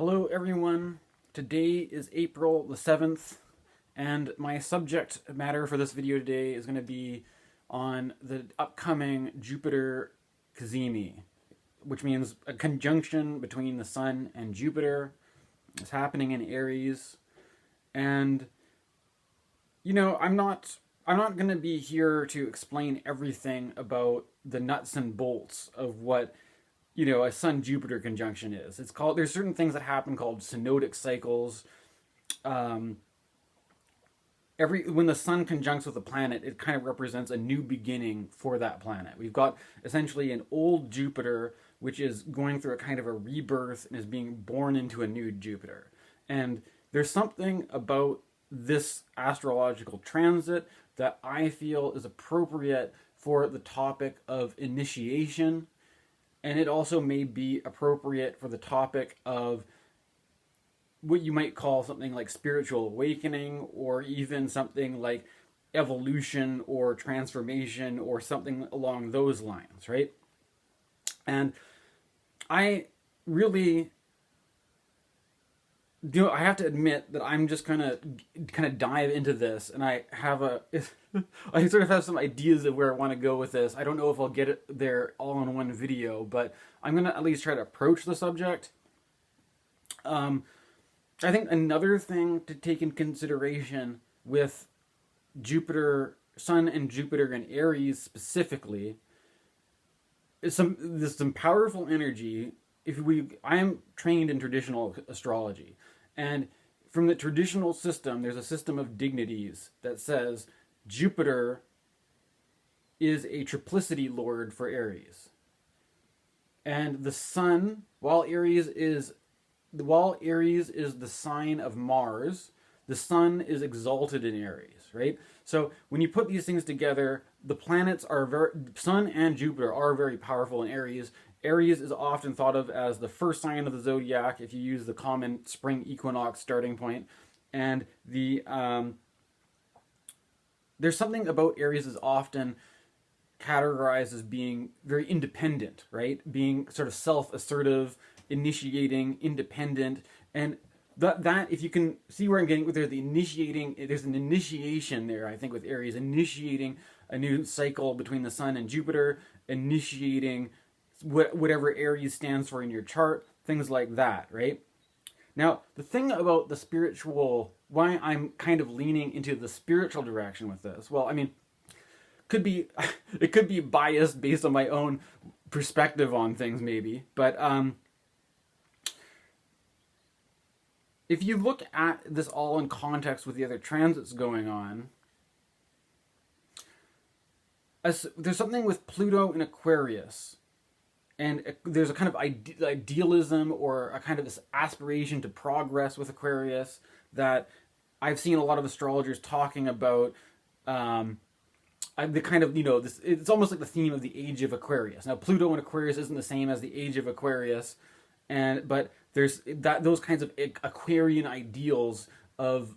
Hello everyone, today is April the 7th, and my subject matter for this video today is going to be on the upcoming Jupiter Cazimi, which means a conjunction between the Sun and Jupiter. It's happening in Aries, and I'm not going to be here to explain everything about the nuts and bolts of what a Sun-Jupiter conjunction is. There's certain things that happen called synodic cycles. When the Sun conjuncts with a planet, it kind of represents a new beginning for that planet. We've got essentially an old Jupiter, which is going through a kind of a rebirth and is being born into a new Jupiter. And there's something about this astrological transit that I feel is appropriate for the topic of initiation. And it also may be appropriate for the topic of what you might call something like spiritual awakening, or even something like evolution or transformation or something along those lines, right? And I really I have to admit that I'm just gonna kind of dive into this, and I sort of have some ideas of where I want to go with this. I don't know if I'll get it there all in one video, but I'm gonna at least try to approach the subject. I think another thing to take in consideration with Jupiter, Sun and Jupiter in Aries specifically, is some powerful energy. I am trained in traditional astrology, and from the traditional system, there's a system of dignities that says Jupiter is a triplicity lord for Aries, and the Sun, while Aries is the sign of Mars, the Sun is exalted in Aries, right? So when you put these things together, the planets Sun and Jupiter are very powerful in Aries. Aries is often thought of as the first sign of the zodiac if you use the common spring equinox starting point. And there's something about Aries is often categorized as being very independent, right? Being sort of self-assertive, initiating, independent, and that if you can see where I'm getting with there's an initiation there, I think, with Aries, initiating a new cycle between the Sun and Jupiter, initiating whatever Aries stands for in your chart, things like that, right? Now, the thing about the spiritual, why I'm kind of leaning into the spiritual direction with this, well, I mean, it could be biased based on my own perspective on things, maybe, but if you look at this all in context with the other transits going on, there's something with Pluto in Aquarius, and there's a kind of idealism or a kind of this aspiration to progress with Aquarius that I've seen a lot of astrologers talking about. The kind of, it's almost like the theme of the age of Aquarius. Now, Pluto in Aquarius isn't the same as the age of Aquarius, but there's those kinds of Aquarian ideals of,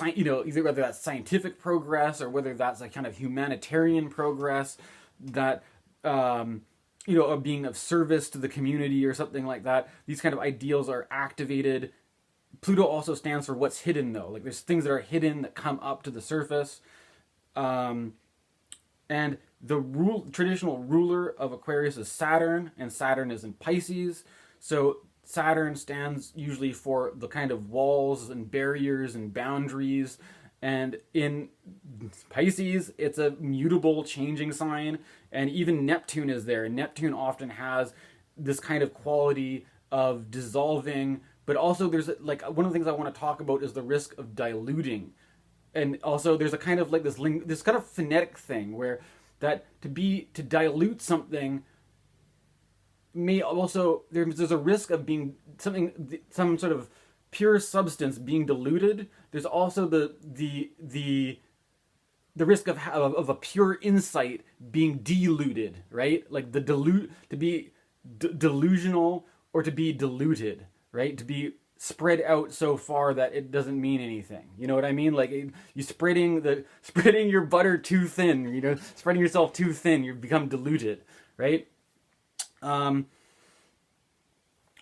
either whether that's scientific progress or whether that's a kind of humanitarian progress that, of being of service to the community or something like that. These kind of ideals are activated. Pluto also stands for what's hidden, though. Like, there's things that are hidden that come up to the surface. And the traditional ruler of Aquarius is Saturn, and Saturn is in Pisces. So Saturn stands usually for the kind of walls and barriers and boundaries. And in Pisces, it's a mutable, changing sign. And even Neptune is there. And Neptune often has this kind of quality of dissolving. But also there's one of the things I want to talk about is the risk of diluting. And also there's a kind of like this kind of phonetic thing where that to dilute something may also, there's a risk of being some sort of pure substance being diluted. There's also the risk of a pure insight being diluted, right? Like to be delusional or to be diluted, right? To be spread out so far that it doesn't mean anything. You know what I mean? Like you spreading your butter too thin, spreading yourself too thin, you become diluted, right?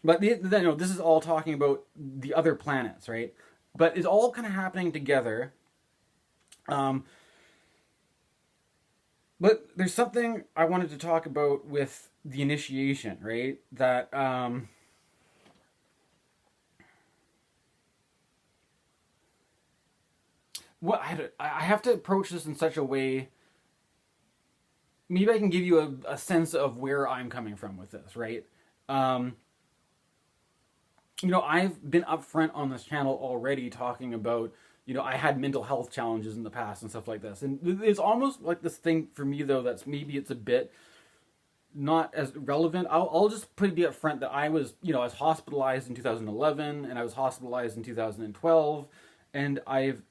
But this is all talking about the other planets, right? But it's all kind of happening together. Um, but there's something I wanted to talk about with the initiation, right? That what I have to approach this in such a way. Maybe I can give you a sense of where I'm coming from with this, right? Um, I've been upfront on this channel already talking about, I had mental health challenges in the past and stuff like this. And it's almost like this thing for me, though, that's maybe it's a bit not as relevant. I'll just put it up front that I was, I was hospitalized in 2011 and I was hospitalized in 2012. And I've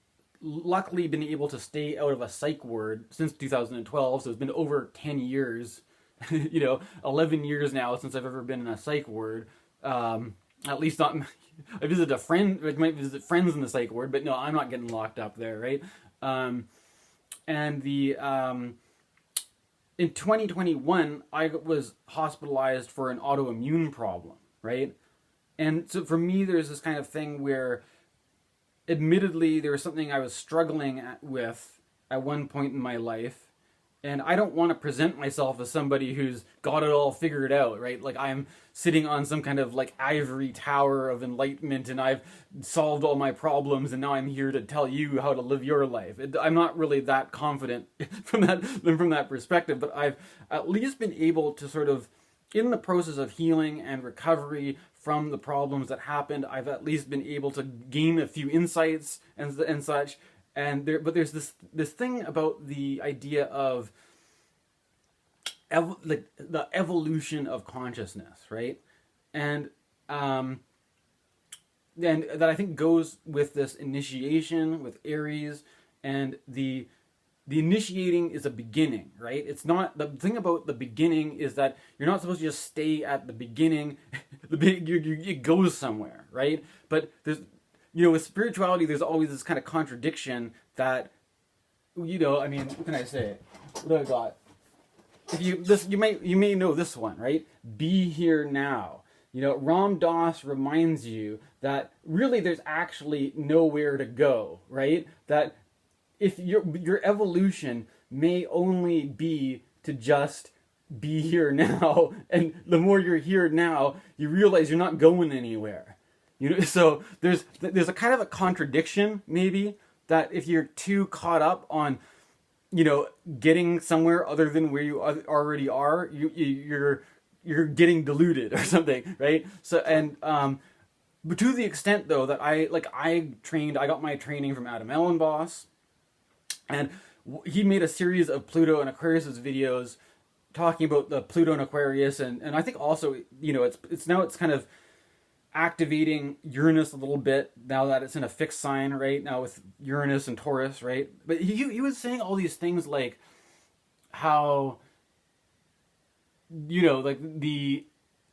luckily been able to stay out of a psych ward since 2012. So it's been over 10 years, 11 years now since I've ever been in a psych ward. At least not. I visit a friend. I might visit friends in the psych ward, but no, I'm not getting locked up there, right? And in 2021, I was hospitalized for an autoimmune problem, right? And so for me, there's this kind of thing where, admittedly, there was something I was struggling with at one point in my life, and I don't want to present myself as somebody who's got it all figured out, right? Like I'm sitting on some kind of like ivory tower of enlightenment and I've solved all my problems and now I'm here to tell you how to live your life. I'm not really that confident from that perspective, but I've at least been able to sort of, in the process of healing and recovery from the problems that happened, I've at least been able to gain a few insights and such. But there's this thing about the idea of like the evolution of consciousness, right? And then that I think goes with this initiation with Aries, and the initiating is a beginning, right? It's not, the thing about the beginning is that you're not supposed to just stay at the beginning. It goes somewhere, right? But there's, with spirituality, there's always this kind of contradiction that, I mean, what can I say? What do I got? If you may know this one, right? Be here now. Ram Dass reminds you that really there's actually nowhere to go, right? That if your evolution may only be to just be here now, and the more you're here now, you realize you're not going anywhere. So there's a kind of a contradiction, maybe, that if you're too caught up on, getting somewhere other than where you already are, you're getting deluded or something, right? So but to the extent though that I got my training from Elenbaas, and he made a series of Pluto and Aquarius videos talking about the Pluto and Aquarius, and I think also it's kind of activating Uranus a little bit now that it's in a fixed sign right now with Uranus and Taurus, right? But he was saying all these things like how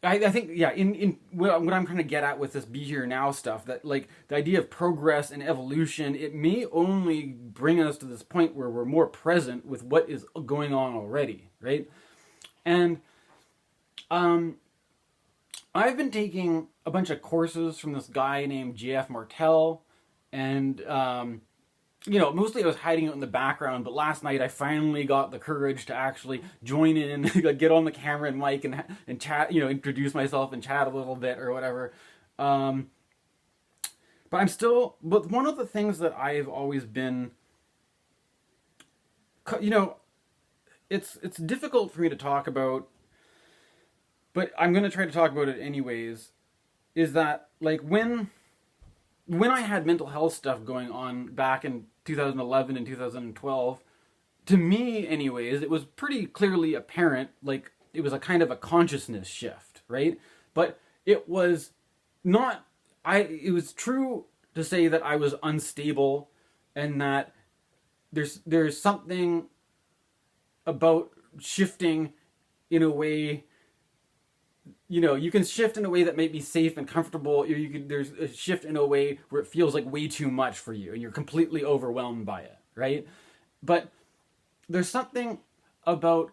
I think in what I'm trying to get at with this be here now stuff, that like the idea of progress and evolution, it may only bring us to this point where we're more present with what is going on already, right? And I've been taking a bunch of courses from this guy named J.F. Martel, and mostly I was hiding out in the background, but last night I finally got the courage to actually join in, get on the camera and mic and chat, introduce myself and chat a little bit or whatever. But one of the things that I've always been, it's difficult for me to talk about, but I'm going to try to talk about it anyways, is that like when I had mental health stuff going on back in 2011 and 2012, to me anyways, it was pretty clearly apparent, like it was a kind of a consciousness shift, right? But it was not, it was true to say that I was unstable, and that there's something about shifting in a way, you can shift in a way that may be safe and comfortable, or there's a shift in a way where it feels like way too much for you and you're completely overwhelmed by it, right? But there's something about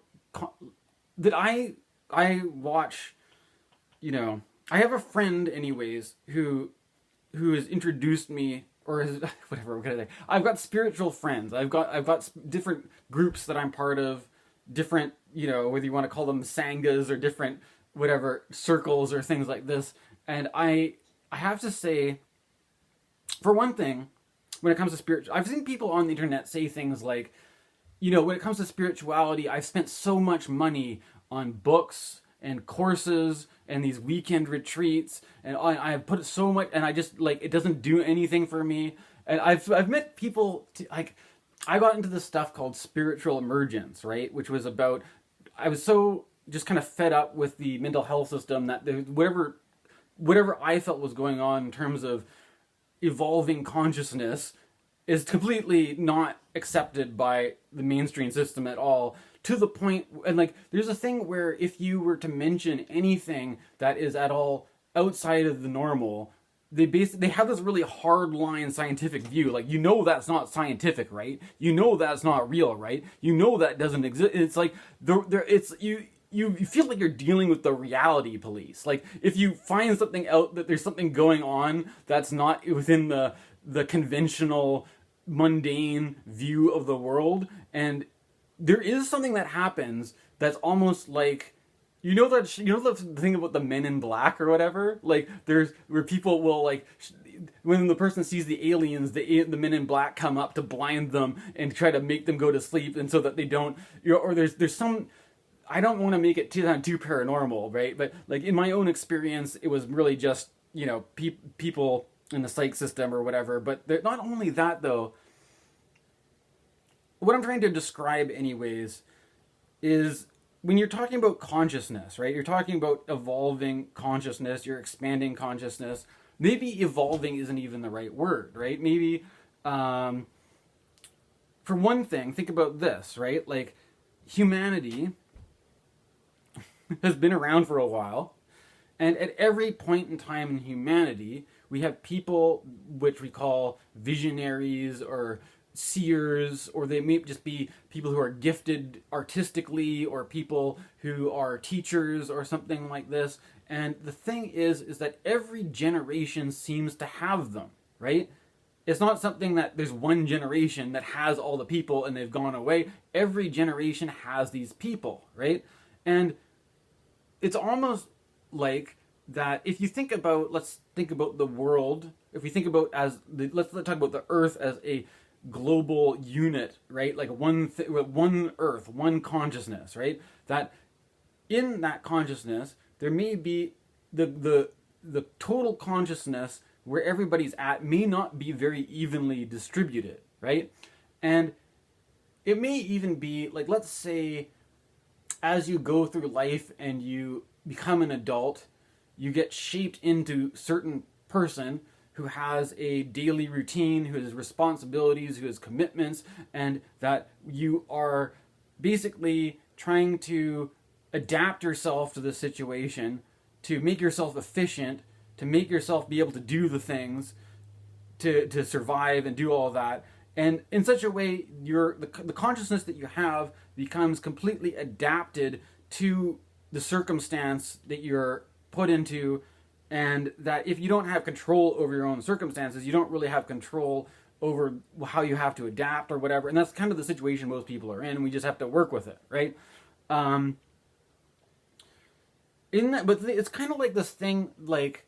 that I watch, I have a friend, anyways, who has introduced me, or has, whatever. What can I say? I've got spiritual friends. I've got different groups that I'm part of, different, whether you want to call them sanghas or different whatever circles or things like this. And I have to say, for one thing, when it comes to spiritual, I've seen people on the internet say things like, when it comes to spirituality, I've spent so much money on books and courses and these weekend retreats, and I've put so much, and I just, like, it doesn't do anything for me. And I've met people like, I got into this stuff called spiritual emergence, right? Which was about, I was so just kind of fed up with the mental health system that whatever I felt was going on in terms of evolving consciousness is completely not accepted by the mainstream system at all, to the point, and like, there's a thing where if you were to mention anything that is at all outside of the normal, they have this really hard line scientific view, like, that's not scientific, right? That's not real, right? That doesn't exist. It's like it's you feel like you're dealing with the reality police. Like, if you find something out, that there's something going on that's not within the conventional mundane view of the world, and there is something that happens that's almost like, the thing about the Men in Black or whatever, like, there's where people will, like, when the person sees the aliens, the Men in Black come up to blind them and try to make them go to sleep, and so that they don't, or there's some, I don't want to make it too paranormal, right? But, like, in my own experience, it was really just, people in the psych system or whatever. But not only that, though, what I'm trying to describe anyways is, when you're talking about consciousness, right? You're talking about evolving consciousness, you're expanding consciousness. Maybe evolving isn't even the right word, right? Maybe, for one thing, think about this, right? Like, humanity has been around for a while, and at every point in time in humanity, we have people which we call visionaries or seers, or they may just be people who are gifted artistically, or people who are teachers or something like this. And the thing is that every generation seems to have them, right? It's not something that there's one generation that has all the people and they've gone away. Every generation has these people, right? And it's almost like that, if you think about, let's think about the world, if we think about let's talk about the Earth as a global unit, right? Like one Earth, one consciousness, right? That in that consciousness, there may be the total consciousness where everybody's at may not be very evenly distributed, right? And it may even be, like, let's say, as you go through life and you become an adult, you get shaped into certain person who has a daily routine, who has responsibilities, who has commitments, and that you are basically trying to adapt yourself to the situation, to make yourself efficient, to make yourself be able to do the things, to survive and do all of that. And in such a way, the consciousness that you have becomes completely adapted to the circumstance that you're put into, and that if you don't have control over your own circumstances, you don't really have control over how you have to adapt or whatever. And that's kind of the situation most people are in. We just have to work with it, right? But it's kind of like this thing, like,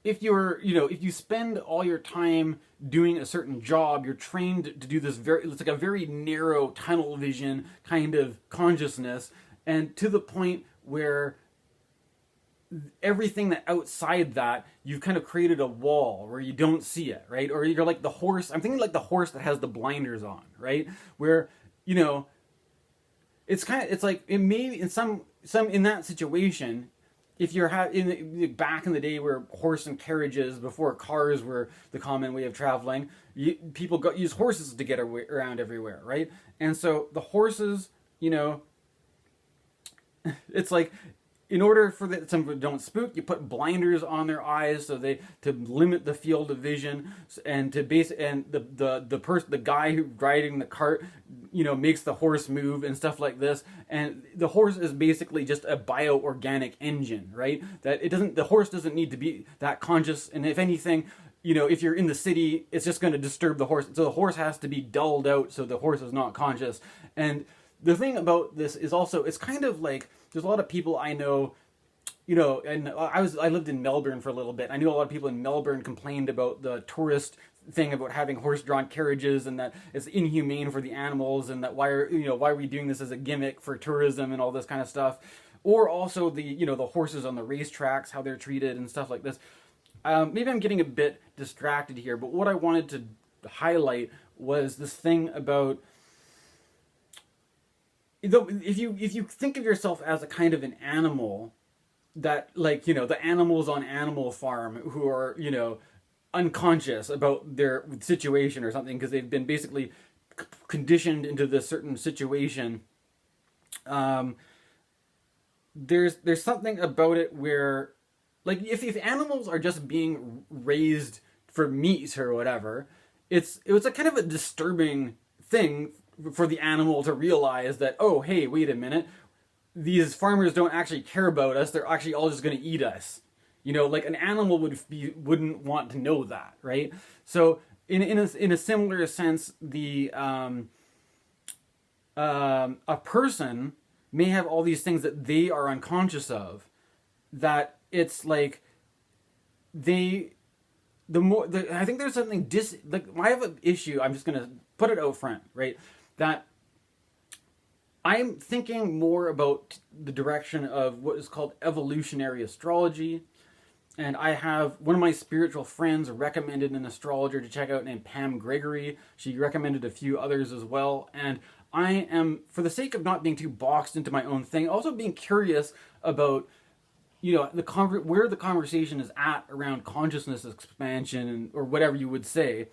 if you spend all your time doing a certain job, you're trained to do this it's like a very narrow tunnel vision kind of consciousness, and to the point where everything that outside that, you've kind of created a wall where you don't see it, right? Or you're like the horse, I'm thinking like the horse that has the blinders on, right? Where, it's like, it may, in some in that situation, if you're back in the day where horse and carriages, before cars were the common way of traveling, people use horses to get around everywhere, right? And so the horses, it's like, in order for some people don't spook, you put blinders on their eyes so they to limit the field of vision, and to base and the guy who riding the cart, makes the horse move and stuff like this. And the horse is basically just a bioorganic engine, right? That the horse doesn't need to be that conscious, and if anything, if you're in the city, it's just going to disturb the horse. So the horse has to be dulled out so the horse is not conscious. And the thing about this is also, it's kind of like, there's a lot of people I know, and I lived in Melbourne for a little bit. I knew a lot of people in Melbourne complained about the tourist thing about having horse-drawn carriages, and that it's inhumane for the animals, and that why are we doing this as a gimmick for tourism and all this kind of stuff. Or also the horses on the racetracks, how they're treated and stuff like this. Maybe I'm getting a bit distracted here, but what I wanted to highlight was this thing about, if you think of yourself as a kind of an animal, that the animals on Animal Farm who are unconscious about their situation or something because they've been basically conditioned into this certain situation. There's something about it where, like, if animals are just being raised for meat or whatever, it's a kind of a disturbing thing for the animal to realize that, oh, hey, wait a minute, these farmers don't actually care about us. They're actually all just going to eat us. Like an animal wouldn't want to know that, right? So in a similar sense, a person may have all these things that they are unconscious of, that it's like I think there's something I have an issue. I'm just going to put it out front, right? That I'm thinking more about the direction of what is called evolutionary astrology. And I have one of my spiritual friends recommended an astrologer to check out named Pam Gregory. She recommended a few others as well. And I am, for the sake of not being too boxed into my own thing, also being curious about, where the conversation is at around consciousness expansion, or whatever you would say.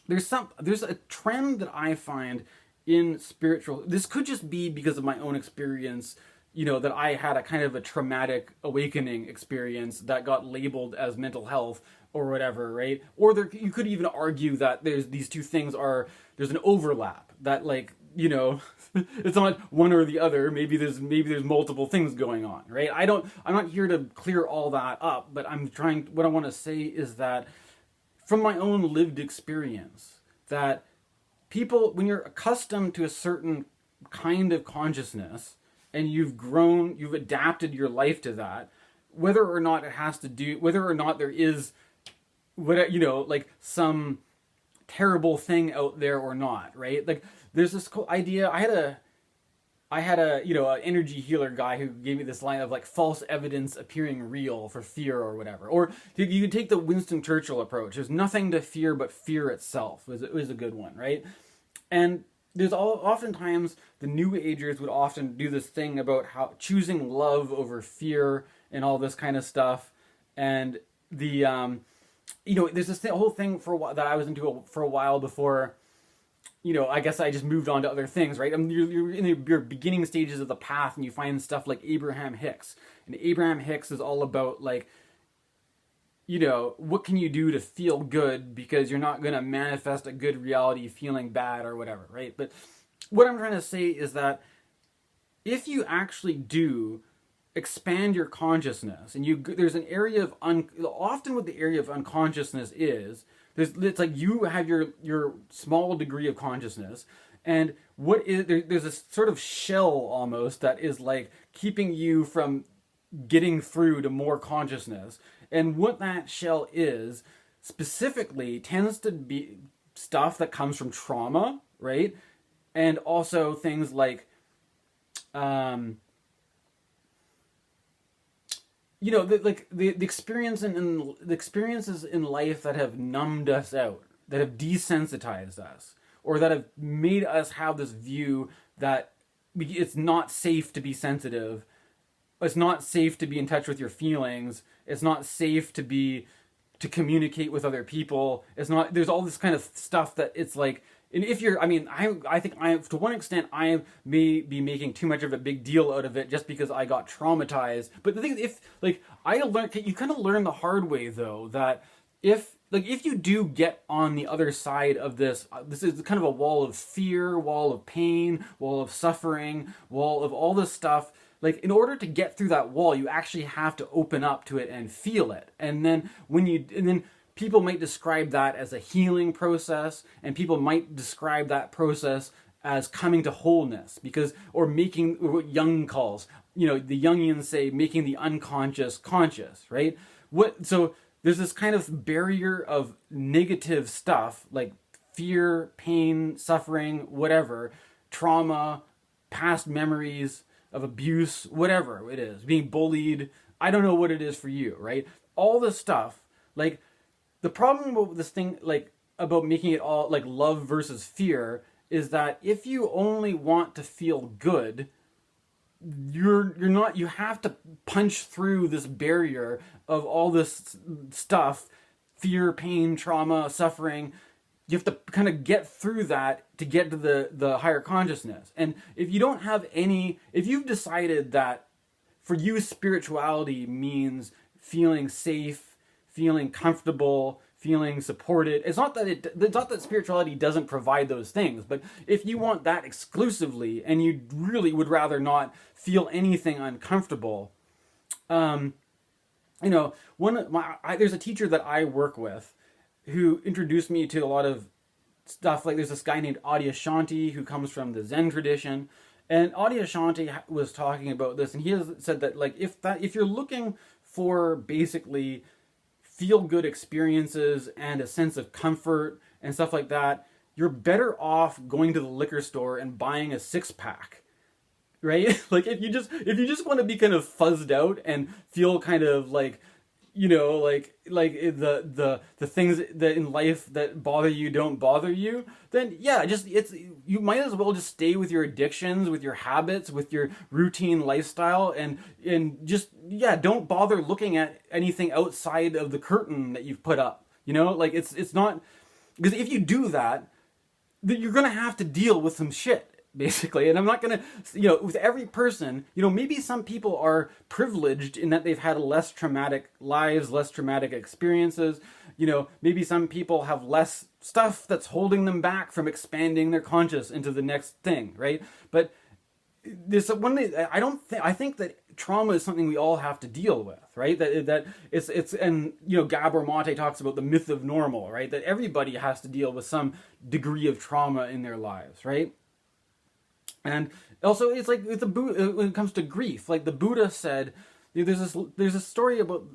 There's a trend that I find in spiritual. This could just be because of my own experience, that I had a kind of a traumatic awakening experience that got labeled as mental health or whatever, right? Or you could even argue that these two things there's an overlap, that it's not one or the other. Maybe there's multiple things going on, right? I'm not here to clear all that up, but what I want to say is that from my own lived experience, that people, when you're accustomed to a certain kind of consciousness, and you've adapted your life to that, whether or not there is, some terrible thing out there or not, right? Like, there's this cool idea. I had an energy healer guy who gave me this line of false evidence appearing real for fear or whatever. Or you can take the Winston Churchill approach. There's nothing to fear but fear itself. It was a good one, right? And oftentimes the New Agers would often do this thing about how choosing love over fear and all this kind of stuff. And there's this whole thing for a while that I was into for a while before. I guess I just moved on to other things, right? You're in your beginning stages of the path, and you find stuff like Abraham Hicks. And Abraham Hicks is all about what can you do to feel good, because you're not going to manifest a good reality feeling bad or whatever, right? But what I'm trying to say is that if you actually do expand your consciousness, and there's an area of often what the area of unconsciousness is, it's like you have your small degree of consciousness, and there's a sort of shell almost that is keeping you from getting through to more consciousness. And what that shell is specifically tends to be stuff that comes from trauma, right? And also things like the experience and the experiences in life that have numbed us out, that have desensitized us, or that have made us have this view that it's not safe to be sensitive, it's not safe to be in touch with your feelings, it's not safe to communicate with other people. There's all this kind of stuff that it's and if you're, I mean, I think to one extent, I may be making too much of a big deal out of it just because I got traumatized. But the thing is, if, like, I learned, you kind of learn the hard way, though, that if you do get on the other side of this, this is kind of a wall of fear, wall of pain, wall of suffering, wall of all this stuff. Like, in order to get through that wall, you actually have to open up to it and feel it. And then people might describe that as a healing process, and people might describe that process as coming to wholeness, or making what Jung calls, the Jungians say, making the unconscious conscious, right? So there's this kind of barrier of negative stuff like fear, pain, suffering, whatever, trauma, past memories of abuse, whatever it is, being bullied. I don't know what it is for you, right? All this stuff, like, the problem with this thing, like, about making it all like love versus fear, is that if you only want to feel good, you have to punch through this barrier of all this stuff, fear, pain, trauma, suffering. You have to kind of get through that to get to the higher consciousness. And if you've decided that for you spirituality means feeling safe, feeling comfortable, feeling supported. It's not that spirituality doesn't provide those things, but if you want that exclusively and you really would rather not feel anything uncomfortable, there's a teacher that I work with who introduced me to a lot of stuff. Like, there's this guy named Adyashanti who comes from the Zen tradition, and Adyashanti was talking about this, and he has said that, like, if you're looking for basically feel-good experiences and a sense of comfort and stuff like that, you're better off going to the liquor store and buying a six-pack, right? Like, if you just want to be kind of fuzzed out and feel kind of like, like the things that in life that bother you don't bother you, then yeah, you might as well just stay with your addictions, with your habits, with your routine lifestyle, and just, yeah, don't bother looking at anything outside of the curtain that you've put up. Like, it's not, because if you do that, then you're gonna have to deal with some shit, basically. And I'm not gonna, with every person, maybe some people are privileged in that they've had less traumatic lives, less traumatic experiences. Maybe some people have less stuff that's holding them back from expanding their conscious into the next thing, right? But there's one thing, I think that trauma is something we all have to deal with, right? That it's and Gabor Mate talks about the myth of normal, right? That everybody has to deal with some degree of trauma in their lives, right? And also, it's like with the Buddha, when it comes to grief, like the Buddha said, there's a story about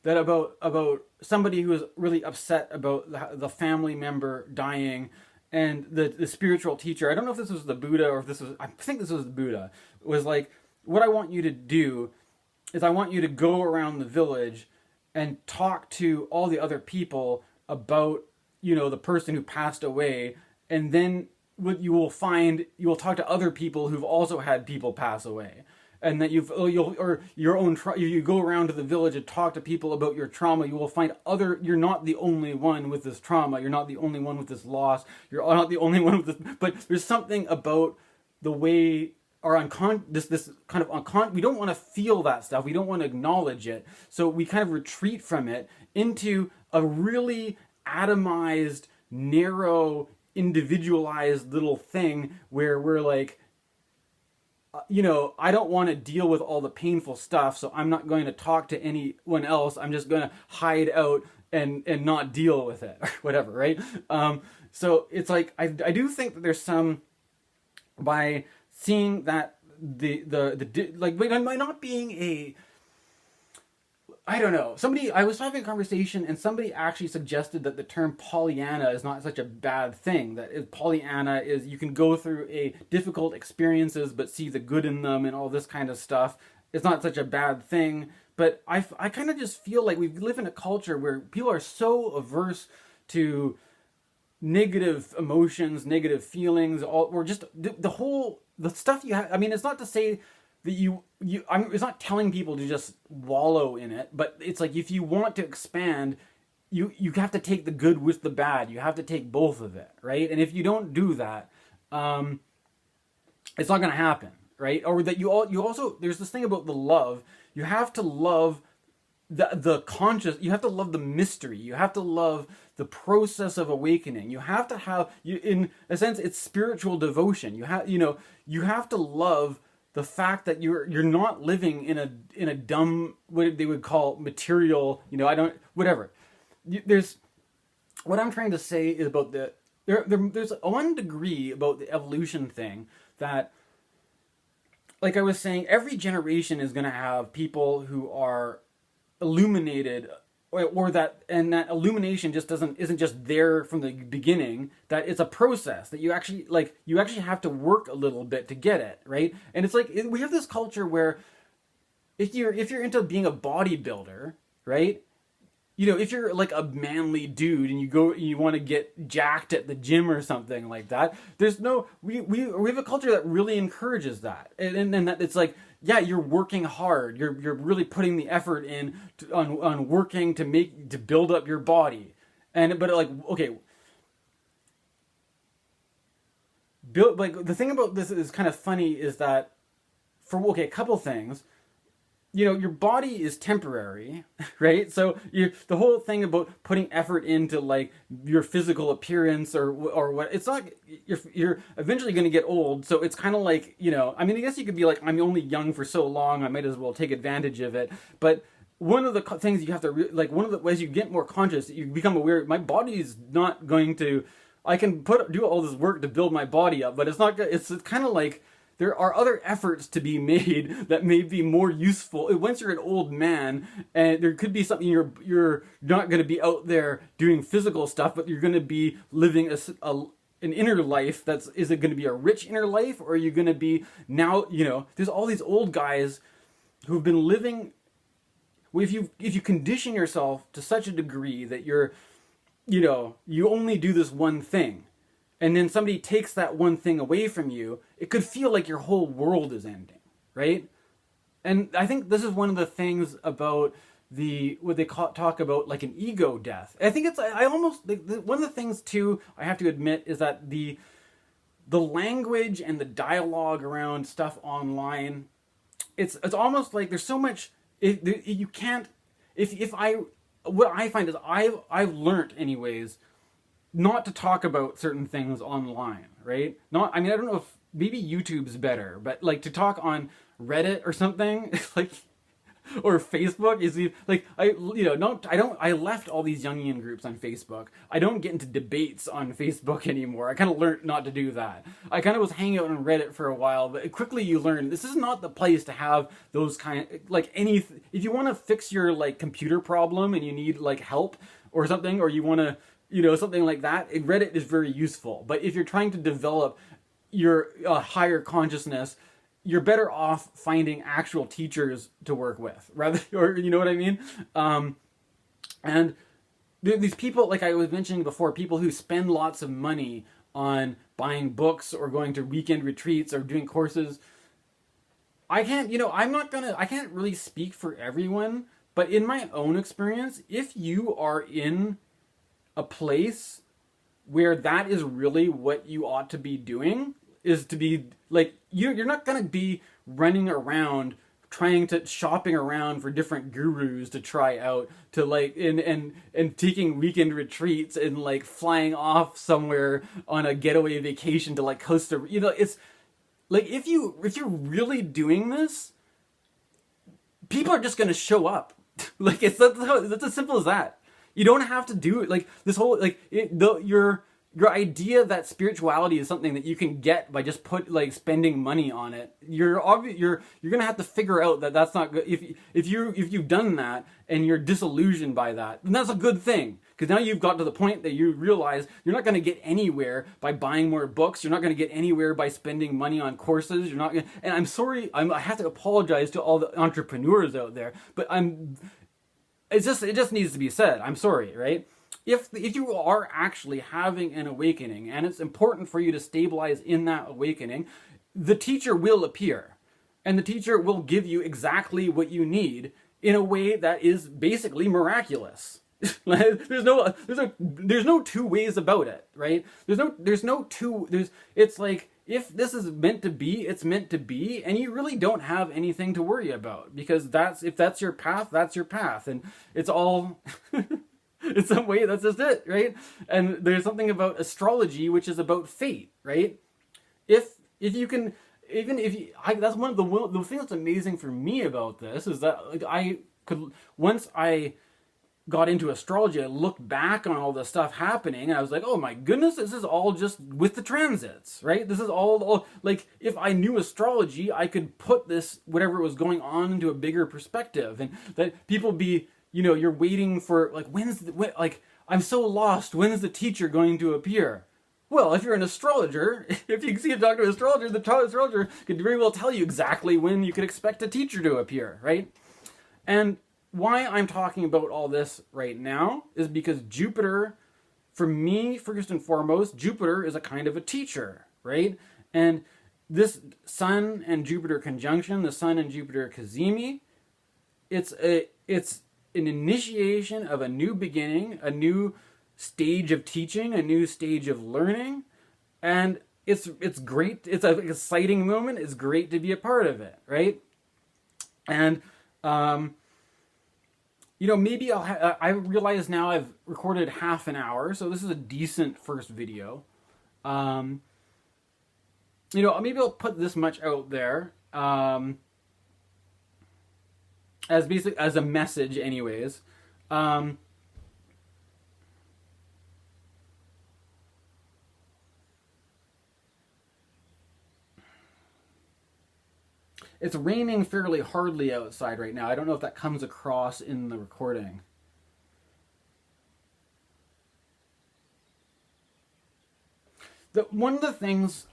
about somebody who was really upset about the family member dying, and the spiritual teacher, I don't know if this was the Buddha or I think this was the Buddha, was like, what I want you to do is I want you to go around the village and talk to all the other people about the person who passed away, and then what you will find, you will talk to other people who've also had people pass away, and that you go around to the village and talk to people about your trauma. You will find you're not the only one with this trauma. You're not the only one with this loss. You're not the only one with this. But there's something about the way our this kind of we don't want to feel that stuff. We don't want to acknowledge it. So we kind of retreat from it into a really atomized, narrow, individualized little thing where we're like, I don't want to deal with all the painful stuff, so I'm not going to talk to anyone else. I'm just going to hide out and not deal with it, or whatever, right? So it's like, I do think that there's some, by seeing that by not being a, I don't know. I was having a conversation, and somebody actually suggested that the term Pollyanna is not such a bad thing. That Pollyanna is, you can go through difficult experiences but see the good in them and all this kind of stuff. It's not such a bad thing. But I kind of just feel like we live in a culture where people are so averse to negative emotions, negative feelings, or just the stuff you have. I mean, it's not to say that it's not telling people to just wallow in it, but it's like, if you want to expand, you have to take the good with the bad. You have to take both of it, right? And if you don't do that, it's not going to happen, right? Or that you also, there's this thing about the love. You have to love the conscious. You have to love the mystery. You have to love the process of awakening. You have to have, in a sense, it's spiritual devotion. You have to love the fact that you're not living in a dumb, what they would call material, whatever. There's, what I'm trying to say is about there's one degree about the evolution thing that, like I was saying, every generation is going to have people who are illuminated, or that illumination just isn't just there from the beginning. That it's a process that you actually have to work a little bit to get it, right? And it's like we have this culture where if you're into being a bodybuilder, right? If you're like a manly dude and you want to get jacked at the gym or something like that, we have a culture that really encourages that, and that it's like, yeah, you're working hard, you're really putting the effort in on working to build up your body, but like, okay, the thing about this is kind of funny is that a couple things. Your body is temporary, right? So the whole thing about putting effort into like your physical appearance or what, it's not, you're eventually going to get old. So it's kind of like, I mean, I guess you could be like, I'm only young for so long, I might as well take advantage of it. But one of the things you have to, one of the ways you get more conscious, you become aware, my body's not going to, I can do all this work to build my body up, but it's not, it's kind of like, there are other efforts to be made that may be more useful. Once you're an old man, and there could be something, you're not going to be out there doing physical stuff, but you're going to be living an inner life. Is it going to be a rich inner life, or are you going to be now? There's all these old guys who've been living. If you condition yourself to such a degree that you only do this one thing, and then somebody takes that one thing away from you, it could feel like your whole world is ending, right? And I think this is one of the things about what they talk about, like an ego death. I think one of the things too, I have to admit, is that the language and the dialogue around stuff online, it's almost like there's so much, you can't, what I find is I've learned anyways, not to talk about certain things online, right? I don't know if maybe YouTube's better, but like to talk on Reddit or something, like, or Facebook is like, I left all these Jungian groups on Facebook. I don't get into debates on Facebook anymore. I kind of learned not to do that. I kind of was hanging out on Reddit for a while, but quickly you learn this is not the place to have those if you want to fix your like computer problem and you need like help or something, or you want to, something like that, Reddit is very useful. But if you're trying to develop your higher consciousness, you're better off finding actual teachers to work with, rather, or you know what I mean? And these people, like I was mentioning before, people who spend lots of money on buying books or going to weekend retreats or doing courses, I can't really speak for everyone, but in my own experience, if you are in a place where that is really what you ought to be doing, is to be like, you're not going to be running around shopping around for different gurus to try out, to like, and taking weekend retreats and like flying off somewhere on a getaway vacation to like Costa Rica. It's like, if you're really doing this, people are just going to show up. Like, it's as simple as that. You don't have to do it. Like, this whole, like, your idea that spirituality is something that you can get by just spending money on it. You're gonna have to figure out that that's not good. If you've done that and you're disillusioned by that, then that's a good thing, because now you've got to the point that you realize you're not going to get anywhere by buying more books. You're not going to get anywhere by spending money on courses. You're not gonna, and I'm sorry, I have to apologize to all the entrepreneurs out there, but it just needs to be said. I'm sorry, right? If you are actually having an awakening, and it's important for you to stabilize in that awakening, the teacher will appear, and the teacher will give you exactly what you need in a way that is basically miraculous. There's no two ways about it, right? It's like, if this is meant to be, it's meant to be, and you really don't have anything to worry about, because if that's your path, that's your path, and it's all in some way that's just it, right? And there's something about astrology which is about fate, right? If you can, even if you, that's one of the things that's amazing for me about this is that, like, I could, once I got into astrology, I looked back on all this stuff happening, and I was like, oh my goodness, this is all just with the transits, right? This is all like, if I knew astrology, I could put this, whatever was going on, into a bigger perspective, and that people be, you're waiting for, like, like, I'm so lost, when's the teacher going to appear? Well, if you're an astrologer, if you see a doctor of astrologer, the astrologer could very well tell you exactly when you could expect a teacher to appear, right? And why I'm talking about all this right now is because Jupiter, for me, first and foremost, Jupiter is a kind of a teacher, right? And this Sun and Jupiter conjunction, the Sun and Jupiter Cazimi, it's an initiation of a new beginning, a new stage of teaching, a new stage of learning, and it's great. It's an exciting moment. It's great to be a part of it, right? And maybe I realize now I've recorded half an hour, so this is a decent first video. Maybe I'll put this much out there, as a message, anyways. It's raining fairly hardly outside right now. I don't know if that comes across in the recording. One of the things,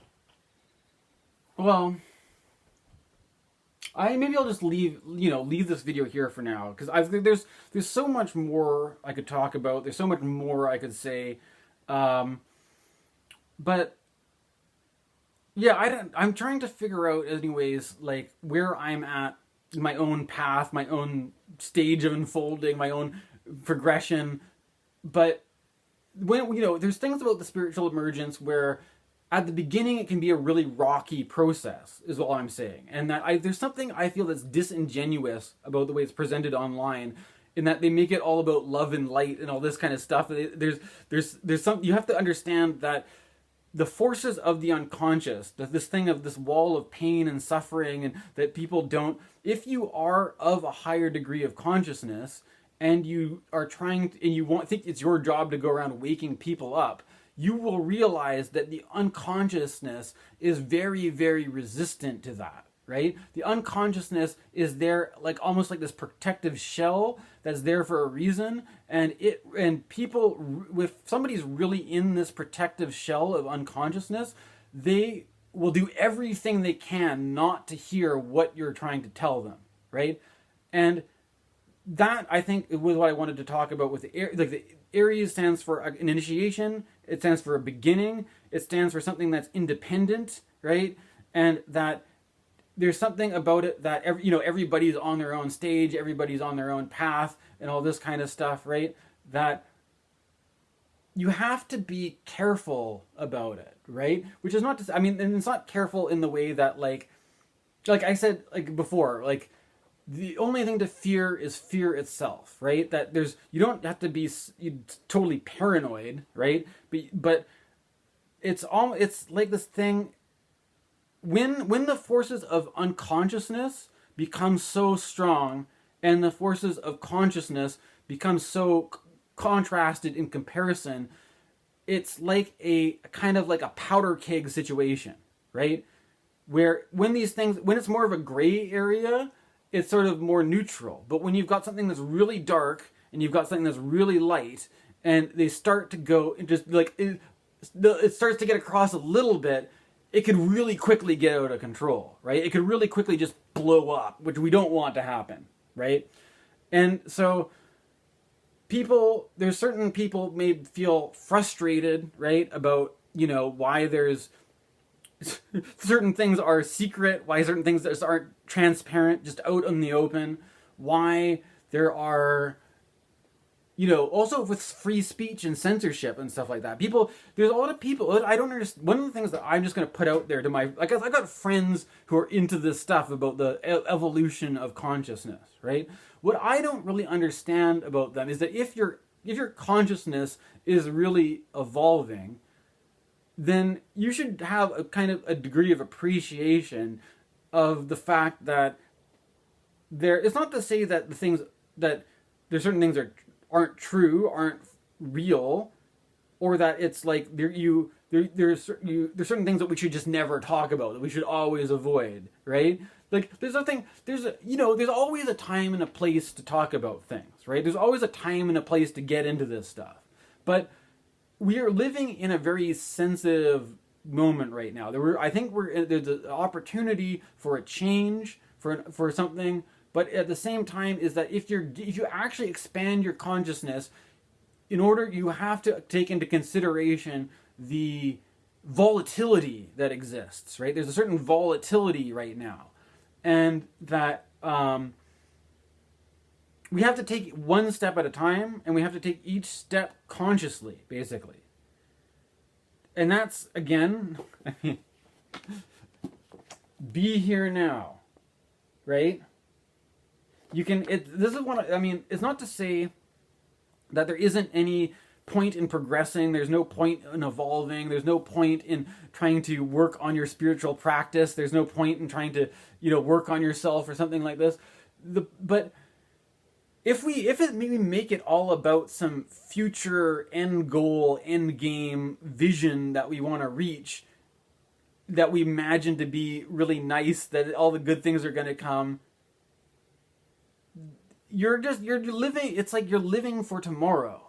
well, maybe I'll just leave this video here for now, because there's so much more I could talk about. There's so much more I could say, but yeah, I'm trying to figure out, anyways, like, where I'm at in my own path, my own stage of unfolding, my own progression. But when, there's things about the spiritual emergence where at the beginning it can be a really rocky process, is all I'm saying. And that there's something I feel that's disingenuous about the way it's presented online, in that they make it all about love and light and all this kind of stuff. There's some, you have to understand that the forces of the unconscious, this thing of this wall of pain and suffering, and that people don't, if you are of a higher degree of consciousness, and you are trying to, and you think it's your job to go around waking people up, you will realize that the unconsciousness is very, very resistant to that, right? The unconsciousness is there, like, almost like this protective shell that's there for a reason, and people, if somebody's really in this protective shell of unconsciousness, they will do everything they can not to hear what you're trying to tell them, right? And that, I think, was what I wanted to talk about with the Aries stands for an initiation. It stands for a beginning. It stands for something that's independent, right? And that there's something about it that everybody's on their own stage, everybody's on their own path, and all this kind of stuff, right? That you have to be careful about it, right? Which is not to say, and it's not careful in the way that, like I said, like, before, like, the only thing to fear is fear itself, right? That you don't have to be totally paranoid, right? But it's like this thing, when the forces of unconsciousness become so strong and the forces of consciousness become so contrasted in comparison, it's like a kind of like a powder keg situation, right? Where when it's more of a gray area, it's sort of more neutral. But when you've got something that's really dark and you've got something that's really light, and they start to go, and just like it starts to get across a little bit, it could really quickly get out of control, right? It could really quickly just blow up, which we don't want to happen, right? And so there's certain people may feel frustrated, right, about, why there's certain things are secret, why certain things just aren't transparent, just out in the open, why there are also with free speech and censorship and stuff like that. There's a lot of people, I don't understand. One of the things that I'm just going to put out there to I got friends who are into this stuff about the evolution of consciousness, right? What I don't really understand about them is that if your consciousness is really evolving, then you should have a kind of a degree of appreciation of the fact that it's not to say that there's certain things that aren't true, aren't real, or that it's like there's certain things that we should just never talk about, that we should always avoid, right? Like there's always a time and a place to talk about things, right? There's always a time and a place to get into this stuff. But we are living in a very sensitive moment right now. There's an opportunity for a change, for something. But at the same time, is that if you actually expand your consciousness, you have to take into consideration the volatility that exists, right? There's a certain volatility right now, and that we have to take one step at a time, and we have to take each step consciously, basically. And that's, again, be here now, right? It's not to say that there isn't any point in progressing, there's no point in evolving, there's no point in trying to work on your spiritual practice, there's no point in trying to, work on yourself or something like this. But if it maybe make it all about some future end goal, end game vision that we want to reach, that we imagine to be really nice, that all the good things are going to come, you're living, it's like you're living for tomorrow,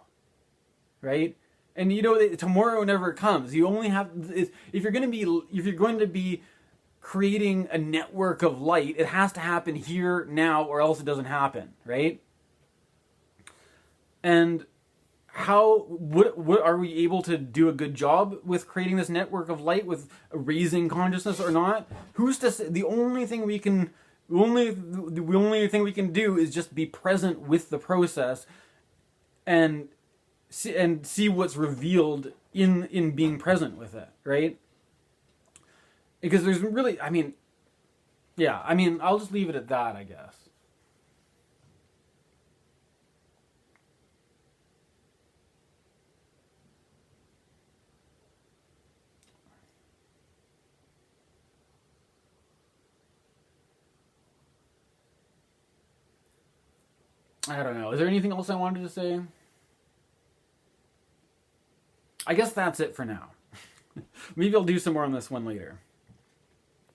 right? And tomorrow never comes. You only have, if you're going to be creating a network of light, it has to happen here now, or else it doesn't happen, right? And what are we able to do a good job with creating this network of light, with raising consciousness or not? Who's to say? The only thing we can do is just be present with the process and see what's revealed in being present with it, right? Because there's really, I'll just leave it at that, I guess. I don't know. Is there anything else I wanted to say? I guess that's it for now. Maybe I'll do some more on this one later.